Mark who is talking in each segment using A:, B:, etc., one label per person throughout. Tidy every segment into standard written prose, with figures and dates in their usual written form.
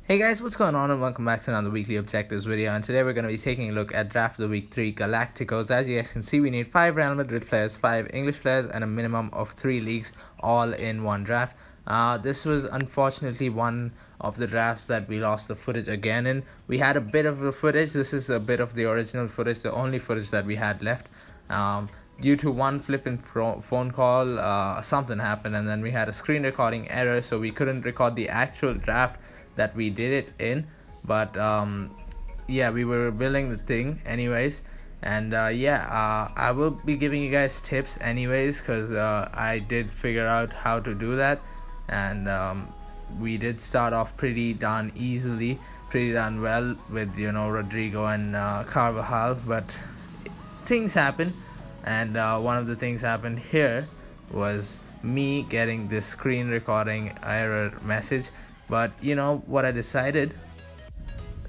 A: Hey guys, what's going on and welcome back to another weekly objectives video, and today we're going to be taking a look at draft of the week 3 galacticos. As you guys can see, we need 5 Real Madrid players, 5 English players and a minimum of 3 leagues all in one draft. This was unfortunately one of the drafts that we lost the footage again in. We had a bit of the footage. This is a bit of the original footage, the only footage that we had left. Due to one flipping phone call, something happened and then we had a screen recording error, so we couldn't record the actual draft that we did it in. But yeah, we were building the thing anyways, and I will be giving you guys tips anyways, because I did figure out how to do that, and we did start off pretty darn easily, pretty darn well with Rodrigo and Carvajal, but things happen, and one of the things happened here was me getting this screen recording error message. But you know what I decided?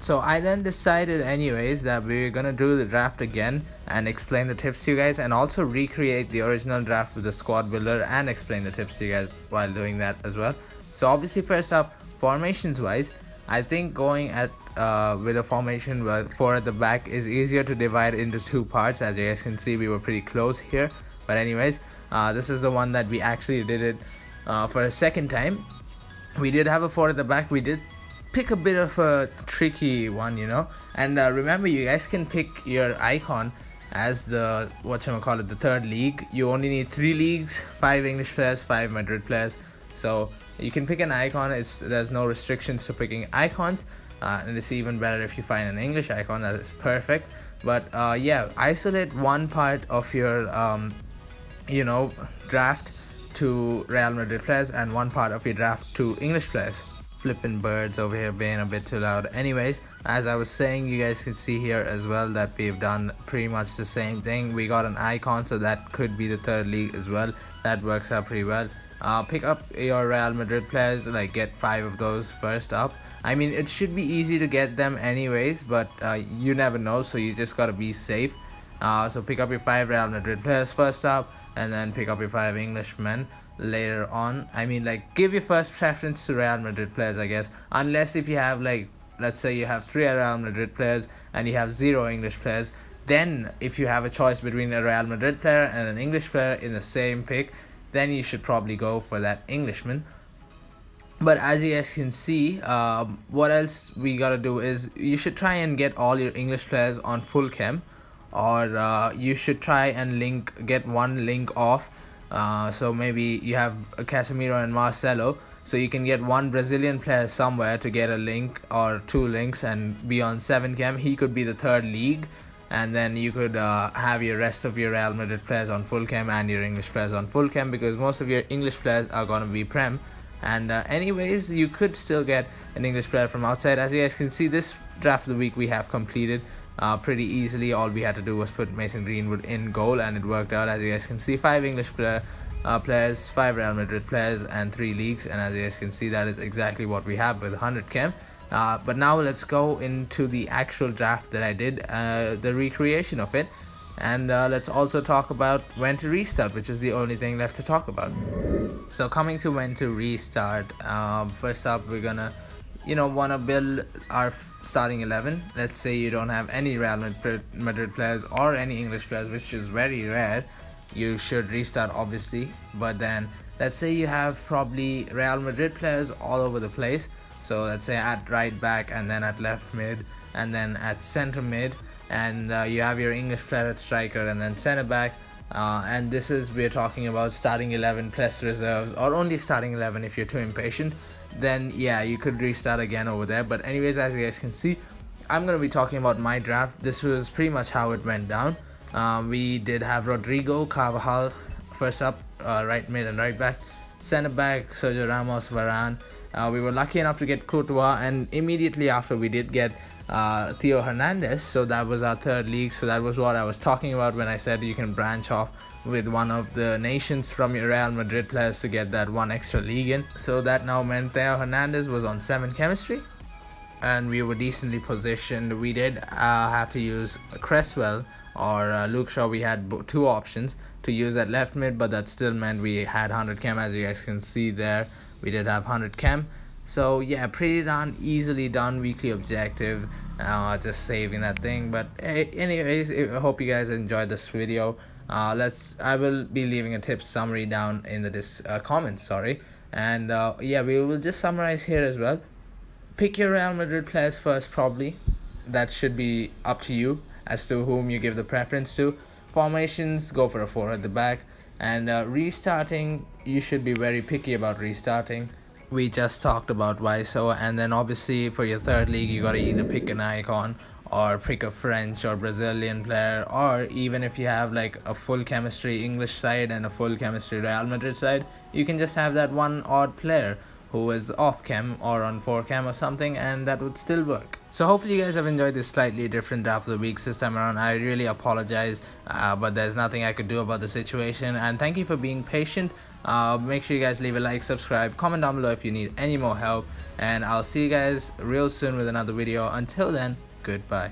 A: So I then decided anyways that we were gonna do the draft again and explain the tips to you guys, and also recreate the original draft with the squad builder and explain the tips to you guys while doing that as well. So obviously, first up, formations wise, I think going at with a formation with 4 at the back is easier to divide into 2 parts. As you guys can see, we were pretty close here, but anyways, this is the one that we actually did it for a second time. We did have a 4 at the back. We did pick a bit of a tricky one, and remember, you guys can pick your icon as the the third league. You only need 3 leagues, 5 English players, 5 Madrid players, so you can pick an icon. There's no restrictions to picking icons, and it's even better if you find an English icon. That is perfect. But yeah, isolate one part of your draft to Real Madrid players and one part of your draft to English players. Flipping birds over here being a bit too loud. Anyways, as I was saying, you guys can see here as well that we've done pretty much the same thing. We got an icon, so that could be the third league as well. That works out pretty well. Pick up your Real Madrid players, like get 5 of those first up. I mean, it should be easy to get them anyways, but you never know, so you just gotta be safe. So pick up your 5 Real Madrid players first up, and then pick up your 5 Englishmen later on. I mean, like, give your first preference to Real Madrid players, I guess, unless if you have, like, let's say you have 3 Real Madrid players and you have 0 English players. Then if you have a choice between a Real Madrid player and an English player in the same pick, then you should probably go for that Englishman. But as you guys can see, what else we gotta do is you should try and get all your English players on full chem, or you should try and get one link off. So maybe you have Casemiro and Marcelo, so you can get one Brazilian player somewhere to get a link or 2 links and be on 7 chem. He could be the third league, and then you could have your rest of your Real Madrid players on full chem and your English players on full chem, because most of your English players are gonna be prem. And anyways, you could still get an English player from outside. As you guys can see, this draft of the week we have completed pretty easily. All we had to do was put Mason Greenwood in goal, and it worked out. As you guys can see, 5 English players, 5 Real Madrid players and 3 leagues, and as you guys can see, that is exactly what we have with 100 chem. But now let's go into the actual draft that I did, the recreation of it, and let's also talk about when to restart, which is the only thing left to talk about. So coming to when to restart, first up, we're gonna want to build our starting 11. Let's say you don't have any Real Madrid players or any English players, which is very rare. You should restart, obviously, but then let's say you have probably Real Madrid players all over the place. So let's say at right back, and then at left mid, and then at center mid, and you have your English player at striker and then center back. And this is, we're talking about starting 11 plus reserves, or only starting 11 if you're too impatient. Then yeah, you could restart again over there. But anyways, as you guys can see, I'm going to be talking about my draft. This was pretty much how it went down. We did have Rodrigo, Carvajal first up, right mid and right back. Center back, Sergio Ramos, Varane. We were lucky enough to get Courtois, and immediately after we did get Theo Hernandez, so that was our third league. So that was what I was talking about when I said you can branch off with one of the nations from your Real Madrid players to get that one extra league in. So that now meant Theo Hernandez was on 7 chemistry, and we were decently positioned. We did have to use Cresswell or Luke Shaw. We had 2 options to use at left mid, but that still meant we had 100 chem. As you guys can see there, we did have 100 chem. So yeah, pretty done, easily done weekly objective. Just saving that thing. But anyways, I hope you guys enjoyed this video. I will be leaving a tip summary down in the comments, sorry. And yeah, we will just summarize here as well. Pick your Real Madrid players first, probably. That should be up to you as to whom you give the preference to. Formations, go for a 4 at the back. And restarting, you should be very picky about restarting. We just talked about why so. And then obviously for your third league, you gotta either pick an icon or pick a French or Brazilian player, or even if you have like a full chemistry English side and a full chemistry Real Madrid side, you can just have that one odd player who is off chem or on 4 chem or something, and that would still work. So hopefully you guys have enjoyed this slightly different draft of the week this time around. I really apologize, but there's nothing I could do about the situation, and thank you for being patient. Make sure you guys leave a like, subscribe, comment down below if you need any more help, and I'll see you guys real soon with another video. Until then, goodbye.